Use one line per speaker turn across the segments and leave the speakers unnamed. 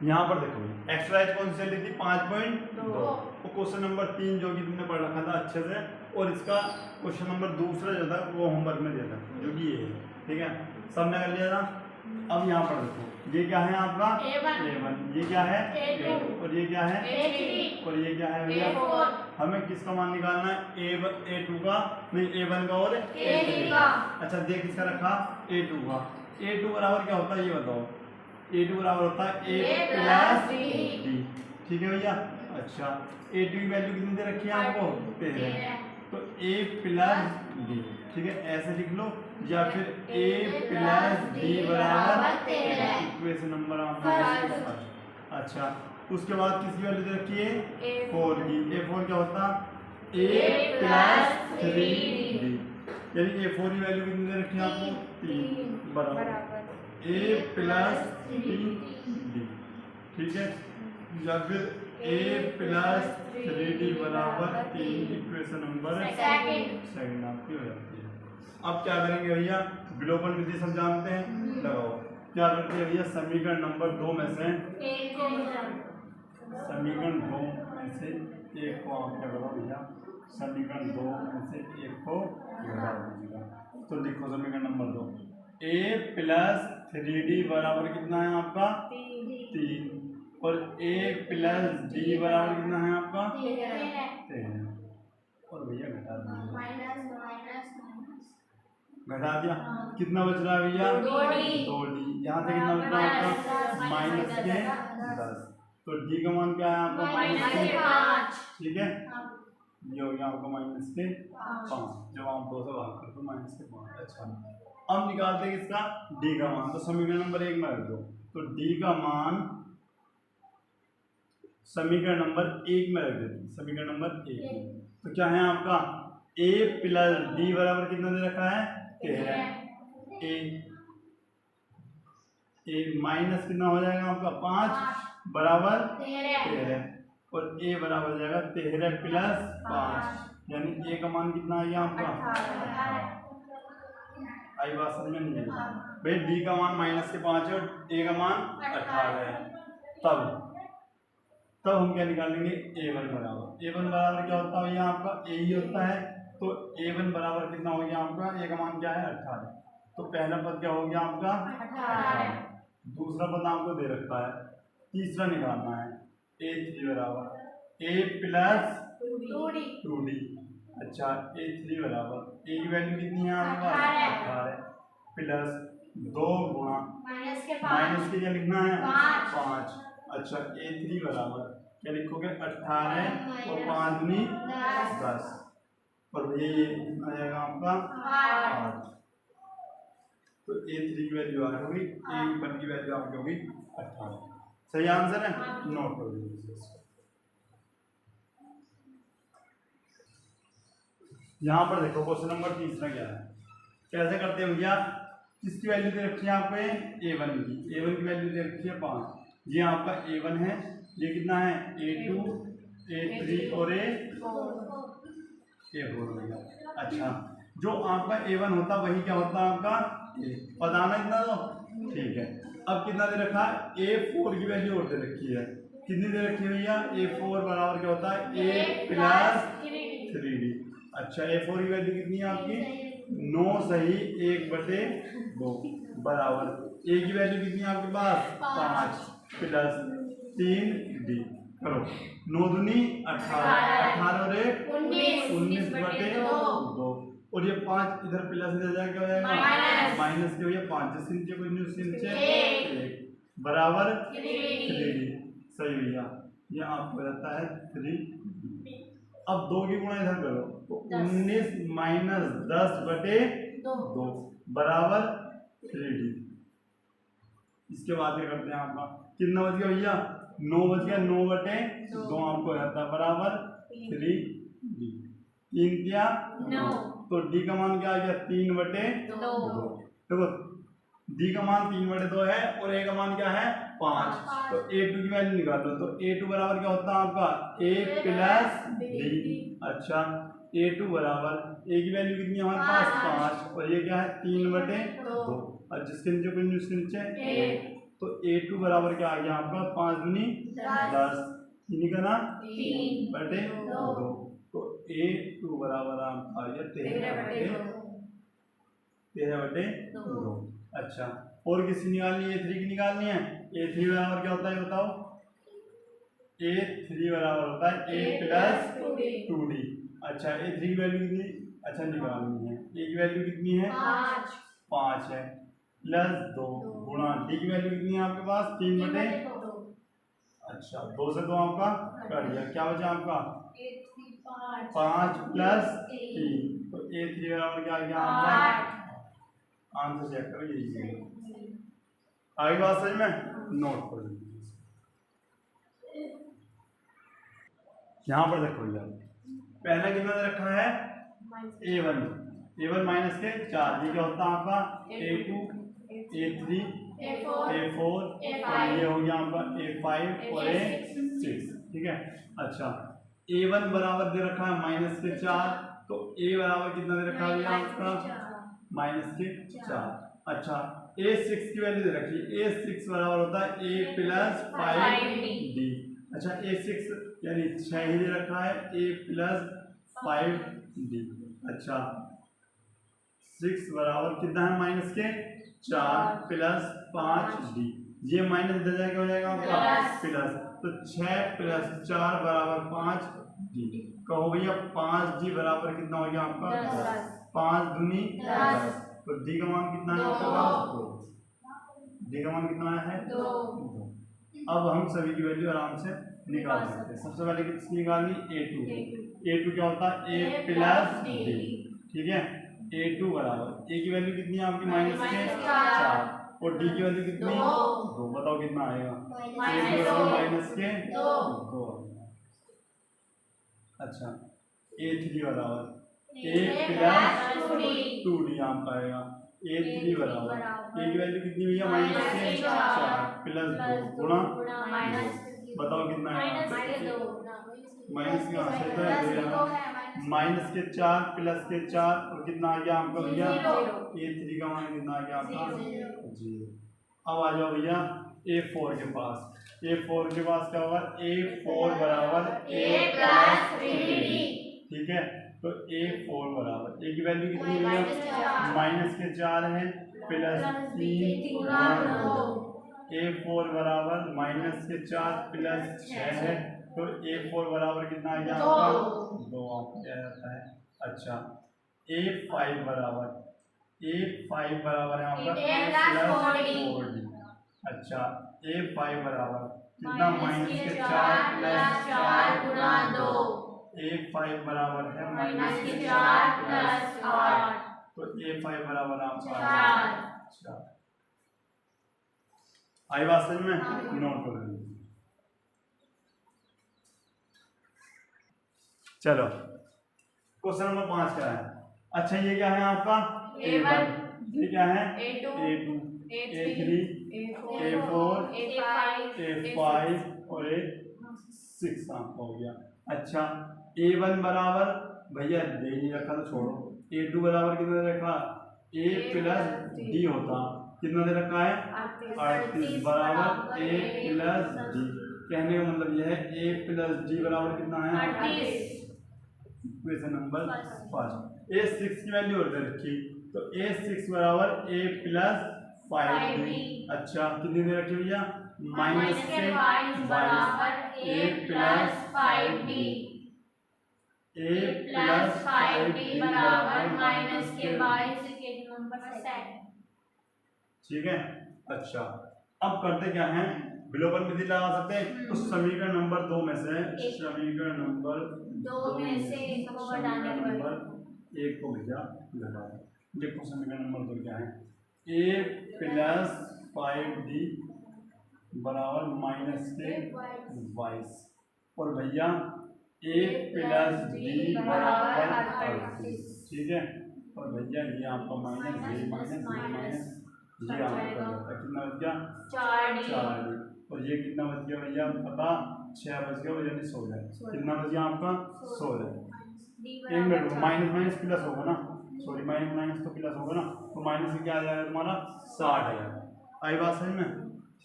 यहाँ पर देखो एक्सरसाइज कौन सी ली थी 5.2 और क्वेश्चन नंबर 3 जो कि तुमने पढ़ रखा था अच्छे से, और इसका क्वेश्चन नंबर दूसरा जो था वो होमवर्क में दिया था जो कि ये है, ठीक है, सबने कर लिया था। अब यहाँ पर देखो ये क्या है आपका A1, ये क्या है A2 और ये क्या है A3 और ये क्या है भैया A4। हमें किसका मान निकालना है A2 का, नहीं A1 का और A3 का। अच्छा देख इसका रखा A2 का, A2 बराबर क्या होता है ये बताओ। A2 बराबर होता है A प्लस D, ठीक है भैया। अच्छा A2 की वैल्यू कितनी दे रखी है आपको 13, तो A प्लस D, ठीक है ऐसे लिख लो, या फिर A प्लस D बराबर 13, इक्वेशन नंबर आपका। अच्छा उसके बाद किसकी वैल्यू दे रखी है A4 की, A4 क्या होता है A प्लस 3D, यानी A4 की वैल्यू कितनी दे रखी है आपको 3 बराबर A प्लस 3D, ठीक है, या फिर A प्लस 3D बराबर 3, इक्वेशन नंबर सेकंड आपकी हो जाती है। अब क्या करेंगे भैया, विलोपन विधि सब जानते हैं, लगाओ। क्या करते हैं भैया, समीकरण नंबर 2 में से समीकरण 2 में से एक को आप क्या करो भैया, समीकरण 2 में से एक को घटा दीजिएगा। तो लिखो समीकरण नंबर 2, A प्लस 3D बराबर कितना है आपका 3, और A प्लस D बराबर कितना है आपका 13, और भैया घटा दीजिए, घटा दिया, कितना बच रहा है भैया 2D, यहाँ से कितना बच रहा है आपका माइनस के 10, तो D का मान क्या है आपका माइनस के 5, ठीक है, ये हो गया आपका माइनस के 5, जब आप 2 से भाग कर तो माइनस के 5। अच्छा अब निकालते हैं इसका D का मान, तो समीकरण नंबर 1 में रख दो, तो D का मान समीकरण नंबर 1 में रख देते, समीकरण नंबर 1, तो क्या है आपका A प्लस D बराबर कितना दे रखा है 13, A माइनस कितना हो जाएगा आपका 5 बराबर 13, और A बराबर हो जाएगा 13 प्लस 5, यानी A का मान कितना आ गया आपका, आई बात समझ में नहीं है भाई, D का मान माइनस के 5 है और A का मान 18 है, तब हम क्या निकालेंगे A1 बराबर, A1 बराबर क्या होता है भैया आपका A ही होता है, तो A1 बराबर कितना हो गया आपका, A का मान क्या है 18, तो पहला पद क्या हो गया आपका 18, दूसरा पद आपको दे रखा है, तीसरा निकालना है A3 बराबर A प्लस 2D, अच्छा A3 बराबर A की वैल्यू कितनी है आपका 18 प्लस 2 गुणा माइनस के क्या लिखना है 5, अच्छा A3 बराबर क्या लिखोगे 18 और 5 दूनी 10, और भैया ये आ जाएगा आपका 8, तो A3 की वैल्यू 8 होगी, A1 की वैल्यू आपकी होगी 18, सही आंसर है, नोट कर लीजिए। यहाँ पर देखो क्वेश्चन नंबर तीसरा क्या है, कैसे करते हैं भैया, किसकी वैल्यू दे रखी है आपको A1 की वैल्यू दे रखी है 5, ये आपका A1 है, ये कितना है A2 A3 और A4 भैया। अच्छा जो आपका A1 होता वही क्या होता है आपका पता ना इतना, तो ठीक है, अब कितना दे रखा है A4 की वैल्यू और दे रखी है, कितनी दे रखी है भैया A4 बराबर क्या होता है A प्लस 3D, अच्छा A4 की वैल्यू कितनी है आपकी 9 सही 1/2 बराबर A की वैल्यू कितनी है आपके पास 5 प्लस 3D, करो 9 दूनी 18 और 1 19/2, और ये 5 इधर प्लस इधर जाके क्या हो जाएगा माइनस के, भैया 5 जिसके नीचे कोई नीचे 1 बराबर 3D, सही भैया, ये आपको हो जाता है 3D। अब 2 की गुणा इधर करो, तो 19 माइनस 10/2 बराबर 3D। इसके बाद क्या करते हैं आपका, कितना बच गया भैया 9 बच गया, 9/2 आपको जाता है बराबर 3D, 3 क्या 9, तो D का मान क्या आ गया 3/2, देखो D का मान 3/2 है और A का मान क्या है 5, तो A2 की वैल्यू निकाल लो, तो A2 बराबर क्या होता है आपका A प्लस D, अच्छा A2 बराबर A की वैल्यू कितनी है हमारे पास 5, और ये क्या है 3/2, और जिसके नीचे उसके नीचे 1, तो A2 बराबर क्या आ गया आपका 5 दूनी 10, कितनी का ना 3/2, तो A2 बराबर आपका आ गया 13/2। अच्छा, और किसी निकालनी है A3 की निकालनी है। A3 बराबर क्या होता है बताओ। A3 बराबर होता है A प्लस 2D। अच्छा, A3 की वैल्यू कितनी अच्छा निकालनी है। A की वैल्यू कितनी है 5 है, प्लस 2 गुणा D की वैल्यू कितनी है आपके पास 3/2। अच्छा, 2 से 2 आपका कट गया, क्या बचा आपका 5 प्लस 3, तो A3 बराबर क्या आ गया आपका 8। आंसर चेक करो, यही है। आगे बात समझ में, नोट कर लीजिए। यहाँ पर देखो भैया, पहला कितना दे रखा है A1 माइनस के 4, ये क्या होता है आपका A2 A3 A4 और ये हो गया आपका A5 और A6, ठीक है। अच्छा, A1 बराबर दे रखा है माइनस के 4, तो A बराबर कितना दे रखा है आपका माइनस के 4। अच्छा, A6 की वैल्यू दे रखी है, A6 बराबर होता है A प्लस 5D। अच्छा, A6 यानी 6 ही दे रखा है A प्लस 5D। अच्छा, 6 बराबर कितना है माइनस के 4 प्लस 5D, ये माइनस इधर जाके हो जाएगा आपका प्लस, तो 6 प्लस 4 बराबर 5D। कहो भैया 5D बराबर कितना हो गया आपका 10। 5 दूनी 10, तो D का मान कितना है आपके पास 2। D का मान कितना है 2। अब हम सभी की वैल्यू आराम से निकाल सकते हैं। सबसे पहले किसकी निकालनी A2 क्या होता है A प्लस D, ठीक है। A2 बराबर A की वैल्यू कितनी है आपकी माइनस के 4 और D की वैल्यू कितनी 2, बताओ कितना आएगा माइनस के 2। अच्छा, A3 बराबर A प्लस 2D आपका आएगा। A3 बराबर A की वैल्यू कितनी भैया माइनस के 4 प्लस 2 गुणा, बताओ कितना है माइनस के माइनस के 4 प्लस के 4 और कितना आ गया आपका भैया A3 का मान कितना आ गया आपका 0। अब आ जाओ भैया A4 के पास। A4 के पास क्या होगा A4 बराबर A प्लस 3D, ठीक है। तो A4 बराबर A की वैल्यू कितनी है माइनस के 4 है प्लस 3 गुणा 2। A4 बराबर माइनस के 4 प्लस 6 है, तो A4 बराबर कितना आ गया आपका 2 आपका जाता है। अच्छा, A5 बराबर है आपका A प्लस 4D। अच्छा, A5 बराबर कितना माइनस के 4 प्लस 4 गुणा 2। A5 बराबर है माइनस के 4 प्लस 8, तो A5 बराबर आपका 4। आई बात समझ में, नोट कर लीजिए। चलो, क्वेश्चन नंबर 5 क्या है। अच्छा, ये क्या है आपका A1, ये क्या है A2 A3 A4 A5 और A6 आपका हो गया। अच्छा, A1 बराबर भैया दे नहीं रखा तो छोड़ो। A2 बराबर कितना दे रखा A प्लस D होता, कितना दे रखा है 38 बराबर A प्लस D। कहने का मतलब यह है A प्लस D बराबर कितना है 38। Equation number 5। A6 की वैल्यू और दे रखी, तो A6 बराबर A प्लस 5D। अच्छा, कितनी दे रखी भैया माइनस के 22 बराबर A plus 5D। A plus 5D बराबर माइनस के 22 इक्वेशन नंबर 7, ठीक है। अच्छा, अब करते क्या है विलोपन विधि लगा सकते हैं। तो समीकरण नंबर 2 में से समीकरण नंबर 2 में से एक को घटाने पर 1 को भैया घटा दो। देखो समीकरण नंबर 2 क्या है A प्लस 5D बराबर माइनस के 22 और भैया A प्लस D बराबर 38, ठीक है। और भैया ये आपका माइनस ये माइनस ये आपका कितना बच गया 4D और ये कितना बच गया भैया पता 6 बच गया यानी 16। कितना बच गया आपका 16। एक मिनट, माइनस माइनस प्लस होगा ना, सॉरी माइनस माइनस तो प्लस होगा ना, तो माइनस से क्या आ जाएगा तुम्हारा 60 है। आई बात समझ में।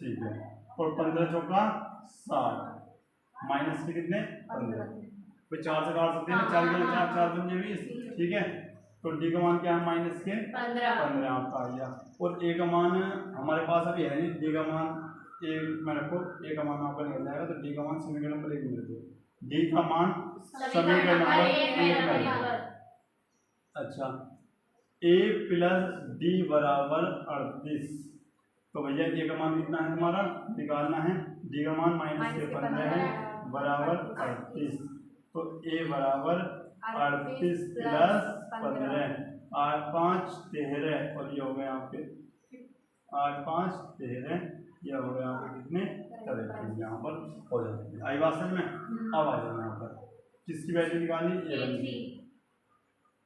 ठीक है। और 15 चौका 60 माइनस के कितने 15, तो 4 से काट सकते हैं ना, 4 के 4 4 पंजे 20, ठीक है। तो डी का मान क्या है माइनस के 15 आपका आ गया। और ए का मान हमारे पास अभी है नहीं, डी का मान ए में रखो, ए का मान आपका निकल जाएगा। तो डी का मान समीकरण नंबर 1 में रखो, डी का मान समीकरण नंबर 1 में रखो। अच्छा, ए प्लस डी बराबर 38, तो भैया ए का मान कितना है तुम्हारा निकालना है, डी का मान माइनस के 15 है बराबर 38, तो ए बराबर 38 प्लस 15, 8 5 13 और ये हो गए आपके 8 5 13, ये हो गए आपके कितने 33, यहाँ पर हो जाते हैं। आई बात समझ में? अब आ जाना यहाँ पर किसकी वैल्यू निकालनी, a1 की,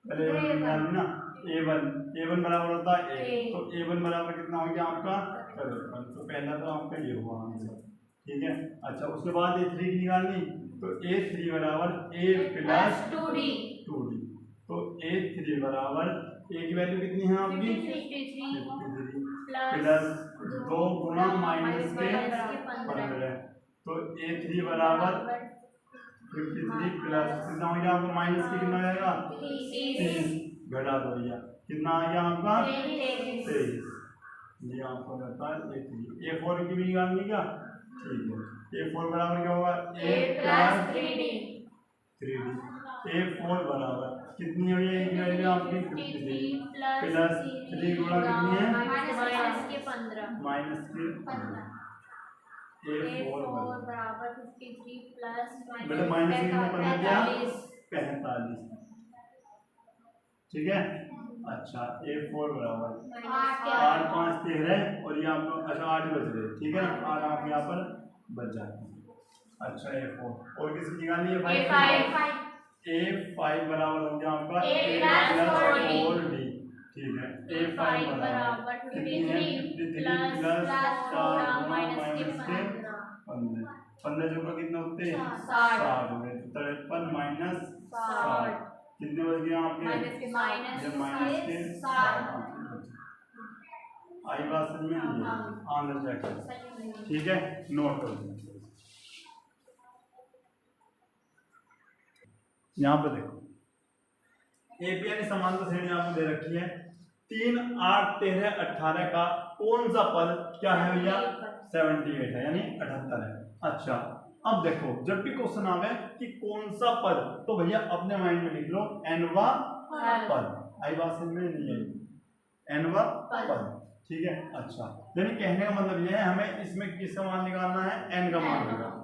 पहले a1 निकालनी ना, a1 बराबर होता है a, तो a1 बराबर कितना हो गया आपका 53, तो पहला तो आपका ये हुआ आंसर, ठीक है। अच्छा, उसके बाद a3 की निकालनी, तो a3 बराबर a प्लस 2d, तो a3 बराबर a की वैल्यू कितनी है आपकी 53 प्लस 2 गुना माइनस के 15, तो a3 बराबर 53 प्लस कितना हो गया आपका माइनस के कितना आ जाएगा 30, घटा दो भैया कितना आ गया आपका 23, ये आपको रहता है a3। a4 की भी निकालनी क्या, ठीक है। a4 बराबर क्या होगा a प्लस 3d, a4 बराबर कितनी है ये वैल्यू आपकी 53 प्लस 3 गुणा कितनी है माइनस के 15, a4 बराबर 53 प्लस बेटा माइनस के 15 क्या 45, ठीक है। अच्छा, a4 बराबर 8 5 13 और ये आपको अच्छा 8 बच रहे, ठीक है ना, 8 आप यहाँ पर बच जाते हैं। अच्छा, a4 और किसकी निकालनी है a5 बराबर हो गया आपका a प्लस 4d, ठीक है। a5 बराबर 53 प्लस 4 माइनस के 15 जो का कितना होते हैं 60 हो गए, 53 माइनस 60 कितने बच गए आपके माइनस के 60। आई बात समझ में आंसर चेक, ठीक है, नोट कर दो। यहाँ पे देखो एपीआई समांतर श्रेणी आपको दे रखी है, 3 8 13 18 का कौन सा पद क्या है भैया 78 है, यानी 78 है। अच्छा, अब देखो जब भी क्वेश्चन आवे कि कौन सा पद, तो भैया अपने माइंड में लिख लो nवा पद। आई बात समझ में नहीं आई, nवा पद, ठीक है। अच्छा, यानी कहने का मतलब यह है हमें इसमें किसका मान निकालना है, n का मान निकालना,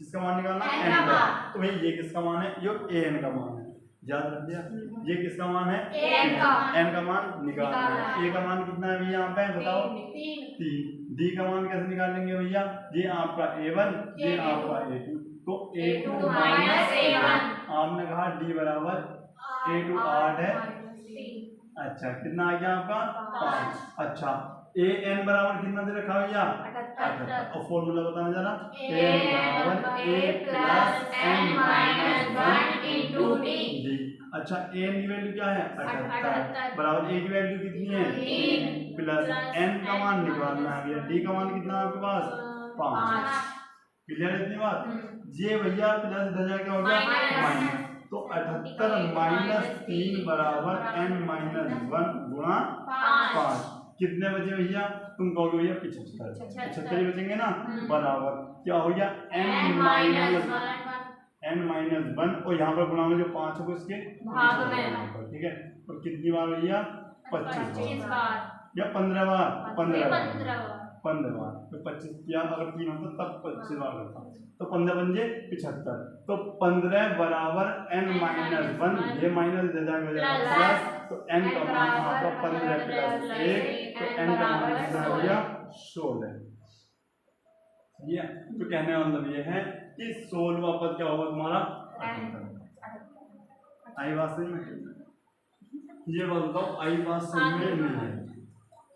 किसका मान निकालना है n का, तो भाई ये किसका मान है, ये an का मान है, याद रख दिया। ये किसका मान है n का मान निकालना है। a का मान कितना है भैया यहाँ पे बताओ 3, d का मान कैसे निकाल लेंगे भैया, ये आपका a1 ये आपका a2, तो a2 माइनस a1, आपने कहा d बराबर a2 8 है, अच्छा कितना आ गया आपका 5। अच्छा, an बराबर कितना दे रखा भैया 78, और फॉर्मूला बताना जरा, an बराबर a plus n minus 1 into d। अच्छा, an की वैल्यू क्या है 78 बराबर a की वैल्यू कितनी है 3 प्लस n का मान निकालना है, d का मान कितना है आपके पास 5। क्लियर इतनी बात, ये भैया प्लस इधर क्या हो गया माइनस, तो 78 माइनस 3 बराबर n माइनस 1 गुणा 5, कितने बचे भैया, तुम कहोगे भैया 75 ही बचेंगे ना, बराबर क्या हो गया n माइनस 1 और यहाँ पर गुणा में जो 5 होगा उसके भाग में, ठीक है। और कितनी बार भैया 25 बार या 15 बार 15 बार, तो 25 किया अगर 3 होता तब 25 बार होता, तो 15 पंजे 75, तो 15 बराबर n माइनस 1, ये माइनस दे जाएगा प्लस, तो n का मान आपका 15 प्लस 1, तो n का मान कितना हो गया 16। ये तो कहने का मतलब ये है कि 16वां पद क्या होगा तुम्हारा 78। आई बात समझ में, ये बात बताओ आई बात समझ में नहीं है।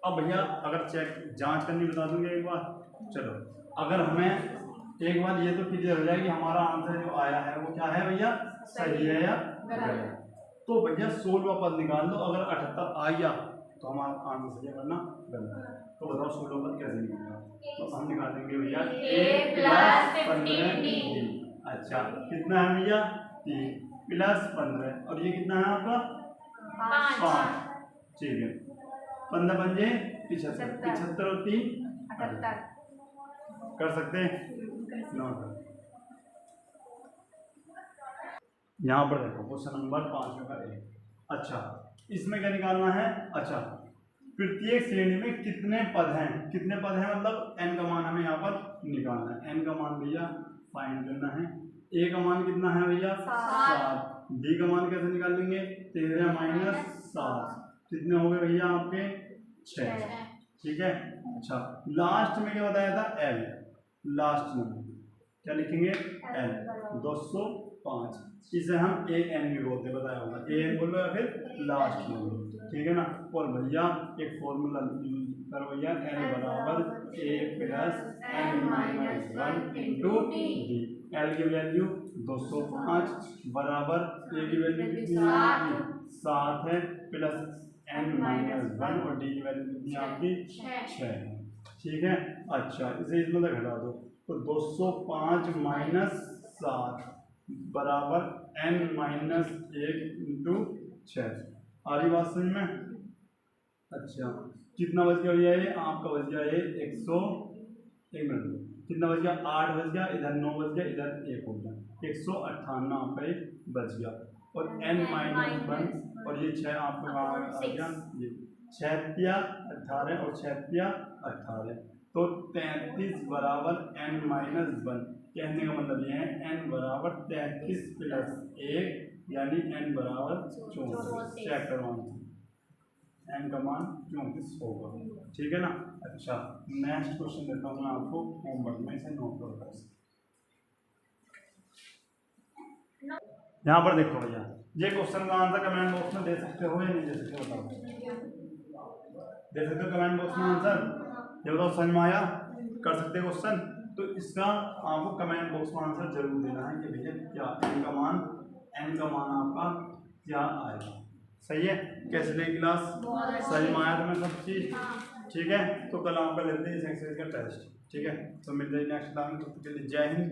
अब भैया अगर चेक जांच करनी बता दूंगा एक बार, चलो अगर हमें एक बार ये तो क्लियर हो जाए कि हमारा आंसर जो आया है वो क्या है भैया सही है या गलत, तो भैया 16वां पद निकाल दो, अगर 78 आ गया तो हमारा आंसर सही है वरना गलत है। तो बताओ 16 पर कैसे निकलेगा? तो हम निकालेंगे भैया
a प्लस 15d।
अच्छा कितना है भैया 3 प्लस 15 और ये कितना है आपका 5। ठीक है 15 पंजे 75 75 और 3
78।
कर सकते हैं नोट। यहाँ पर देखो क्वेश्चन नंबर 5 का ए। अच्छा इसमें क्या निकालना है? अच्छा प्रत्येक श्रेणी में कितने पद हैं? कितने पद हैं मतलब n का मान हमें यहाँ पर निकालना है। n का मान भैया फाइंड करना है। a का मान कितना है भैया 7। d का मान कैसे निकालेंगे? 13 माइनस 7 कितने हो गए भैया आपके 6। ठीक है। अच्छा लास्ट में क्या बताया था l। लास्ट में क्या लिखेंगे l 205। इसे हम a n भी बोलते बताया होगा। a n बोल लो या फिर लास्ट में बोलो ठीक है ना। और भैया एक फॉर्मूला करो भैया n बराबर a plus n minus 1 into D. l की वैल्यू 205 बराबर a की वैल्यू कितनी है 7 है प्लस n माइनस 1 और d की वैल्यू कितनी आपकी 6 है। ठीक है। अच्छा इसे इसमें से घटा दो तो 205 माइनस 7 बराबर n माइनस 1 इंटू 6। आ रही बात समझ में? अच्छा कितना बच गया भैया ये आपका बच गया ये 100 एक मिनट कितना बच गया 8 बच गया इधर 9 बच गया इधर 1 हो गया 158 आपका ये बच गया। और n माइनस 1 और ये 6 आपका कहाँ आ गया ये 6 या 18 और 6 या 18 तो 33 बराबर n माइनस 1। कहने का मतलब ये है n बराबर 33 प्लस 1 यानी n बराबर 34। चेक करवाना n का मान 34 होगा। ठीक है ना। अच्छा नेक्स्ट क्वेश्चन देता हूँ मैं आपको होमवर्क में इसे नोट करो। यहाँ पर देखो भैया ये क्वेश्चन का आंसर कमेंट बॉक्स में दे सकते हो या नहीं दे सकते बताओ? दे सकते हो कमेंट बॉक्स में आंसर? ये बताओ समझ में आया? कर सकते हो क्वेश्चन? तो इसका आपको कमेंट बॉक्स में आंसर जरूर देना है कि भैया क्या n का मान आपका क्या आएगा। सही है। कैसे लगी क्लास? सही में आया तुम्हें सब चीज? ठीक है। तो कल आपका लेते हैं इस एक्सरसाइज का टेस्ट। ठीक है। तो मिलते हैं नेक्स्ट क्लास में। तब तक के लिए जय हिंद।